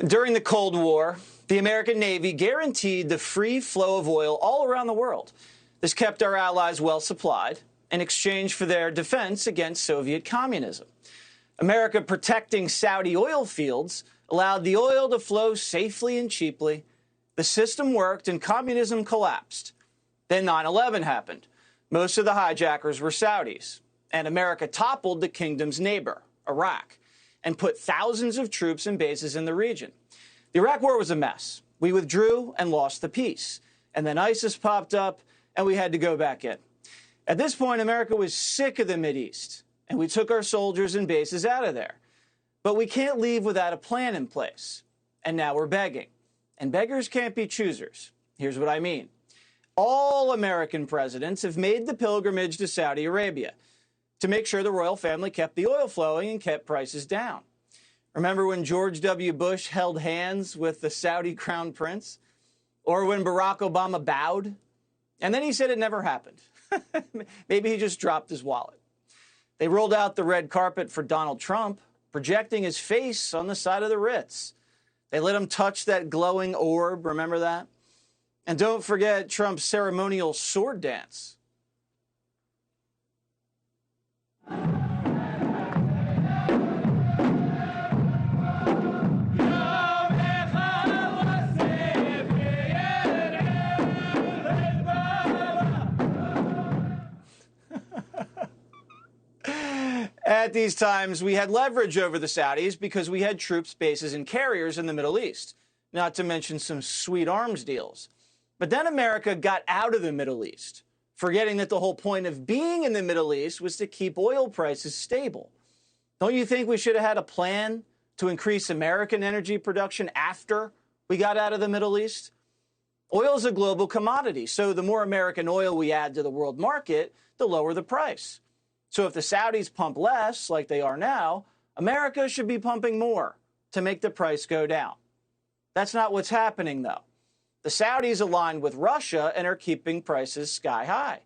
During the Cold War, the American Navy guaranteed the free flow of oil all around the world. This kept our allies well supplied in exchange for their defense against Soviet communism. America protecting Saudi oil fields allowed the oil to flow safely and cheaply. The system worked and communism collapsed. Then 9/11 happened. Most of the hijackers were Saudis, and America toppled the kingdom's neighbor, Iraq, and put thousands of troops and bases in the region. The Iraq war was a mess. We withdrew and lost the peace. And then ISIS popped up, and we had to go back in. At this point, America was sick of the Mideast, and we took our soldiers and bases out of there. But we can't leave without a plan in place. And now we're begging. And beggars can't be choosers. Here's what I mean. All American presidents have made the pilgrimage to Saudi Arabia to make sure the royal family kept the oil flowing and kept prices down. Remember when George W. Bush held hands with the Saudi crown prince? Or when Barack Obama bowed? And then he said it never happened. Maybe he just dropped his wallet. They rolled out the red carpet for Donald Trump, projecting his face on the side of the Ritz. They let him touch that glowing orb, remember that? And don't forget Trump's ceremonial sword dance. At these times, we had leverage over the Saudis because we had troops, bases, and carriers in the Middle East, not to mention some sweet arms deals. But then America got out of the Middle East, forgetting that the whole point of being in the Middle East was to keep oil prices stable. Don't you think we should have had a plan to increase American energy production after we got out of the Middle East? Oil is a global commodity, so the more American oil we add to the world market, the lower the price. So if the Saudis pump less, like they are now, America should be pumping more to make the price go down. That's not what's happening, though. The Saudis aligned with Russia and are keeping prices sky high.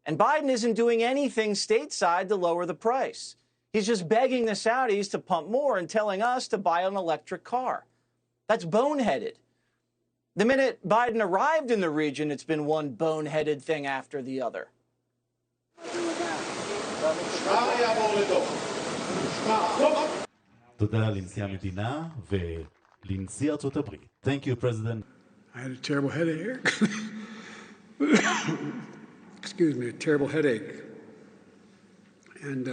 And Biden isn't doing anything stateside to lower the price. He's just begging the Saudis to pump more and telling us to buy an electric car. That's boneheaded. The minute Biden arrived in the region, it's been one boneheaded thing after the other. תודה לנשיא המדינה ולנשיא ארצות הברית. Thank you, President. I had a terrible headache. Excuse me, a terrible headache. And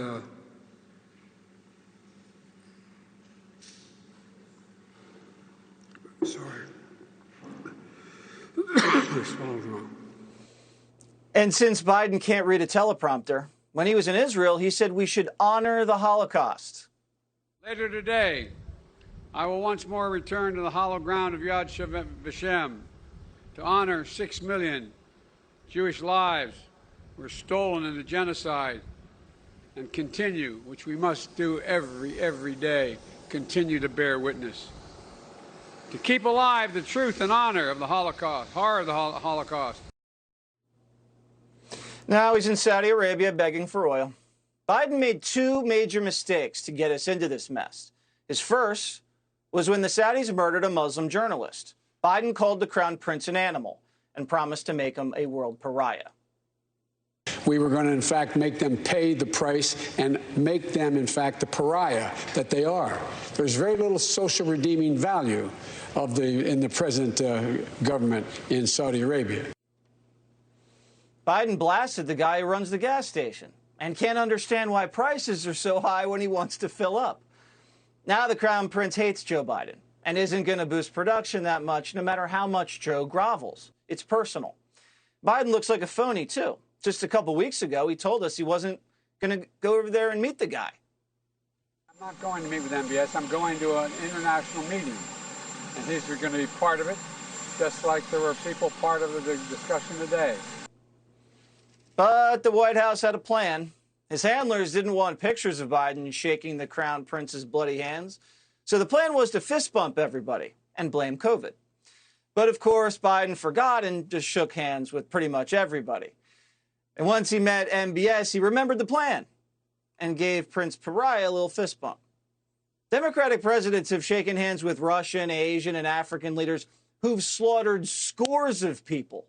sorry. I swallowed wrong. And since Biden can't read a teleprompter, when he was in Israel, he said we should honor the Holocaust. Later today, I will once more return to the hallowed ground of Yad Vashem to honor 6 million Jewish lives were stolen in the genocide and continue, which we must do every day, continue to bear witness. To keep alive the truth and honor of the Holocaust, horror of the Holocaust. Now he's in Saudi Arabia begging for oil. Biden made two major mistakes to get us into this mess. His first was when the Saudis murdered a Muslim journalist. Biden called the crown prince an animal and promised to make him a world pariah. We were going to, in fact, make them pay the price and make them, in fact, the pariah that they are. There's very little social redeeming value in the present government in Saudi Arabia. Biden blasted the guy who runs the gas station and can't understand why prices are so high when he wants to fill up. Now the crown prince hates Joe Biden and isn't going to boost production that much, no matter how much Joe grovels. It's personal. Biden looks like a phony, too. Just a couple weeks ago, he told us he wasn't going to go over there and meet the guy. I'm not going to meet with MBS. I'm going to an international meeting, and he's going to be part of it, just like there were people part of the discussion today. But the White House had a plan. His handlers didn't want pictures of Biden shaking the crown prince's bloody hands. So the plan was to fist bump everybody and blame COVID. But of course, Biden forgot and just shook hands with pretty much everybody. And once he met MBS, he remembered the plan and gave Prince Pariah a little fist bump. Democratic presidents have shaken hands with Russian, Asian, and African leaders who've slaughtered scores of people.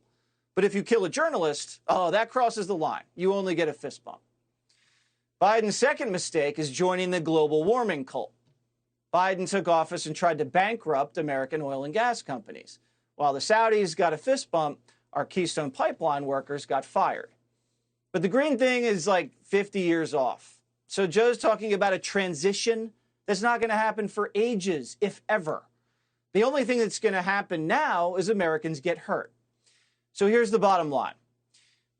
But if you kill a journalist, oh, that crosses the line. You only get a fist bump. Biden's second mistake is joining the global warming cult. Biden took office and tried to bankrupt American oil and gas companies. While the Saudis got a fist bump, our Keystone Pipeline workers got fired. But the green thing is like 50 years off. So Joe's talking about a transition that's not going to happen for ages, if ever. The only thing that's going to happen now is Americans get hurt. So here's the bottom line.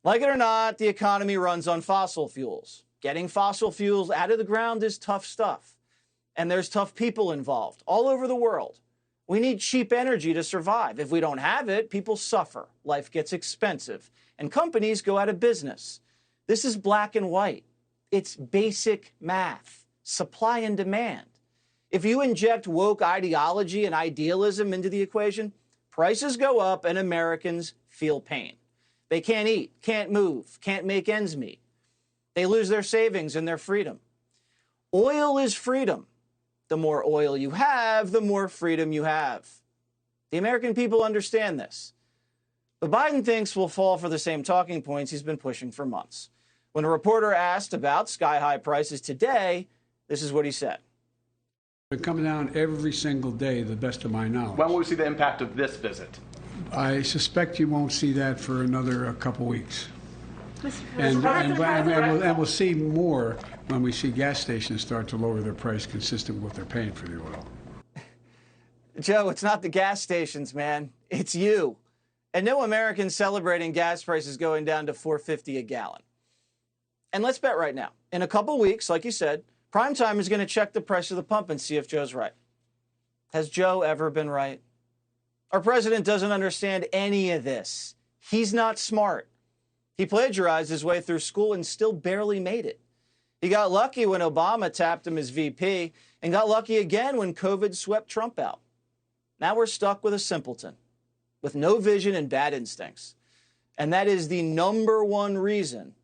Like it or not, the economy runs on fossil fuels. Getting fossil fuels out of the ground is tough stuff. And there's tough people involved all over the world. We need cheap energy to survive. If we don't have it, people suffer. Life gets expensive. And companies go out of business. This is black and white. It's basic math, supply and demand. If you inject woke ideology and idealism into the equation, prices go up and Americans feel pain. They can't eat, can't move, can't make ends meet. They lose their savings and their freedom. Oil is freedom. The more oil you have, the more freedom you have. The American people understand this. But Biden thinks we'll fall for the same talking points he's been pushing for months. When a reporter asked about sky-high prices today, this is what he said. They're coming down every single day, to the best of my knowledge. When will we see the impact of this visit? I suspect you won't see that for another couple weeks. And we'll see more when we see gas stations start to lower their price consistent with what they're paying for the oil. Joe, it's not the gas stations, man. It's you. And no American's celebrating gas prices going down to $4.50 a gallon. And let's bet right now, in a couple weeks, like you said, Primetime is going to check the price of the pump and see if Joe's right. Has Joe ever been right? Our president doesn't understand any of this. He's not smart. He plagiarized his way through school and still barely made it. He got lucky when Obama tapped him as VP and got lucky again when COVID swept Trump out. Now we're stuck with a simpleton with no vision and bad instincts. And that is the number one reason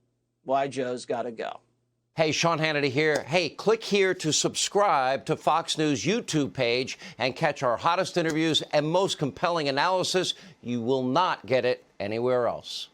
why Joe's got to go. Hey, Sean Hannity here. Hey, click here to subscribe to Fox News YouTube page and catch our hottest interviews and most compelling analysis. You will not get it anywhere else.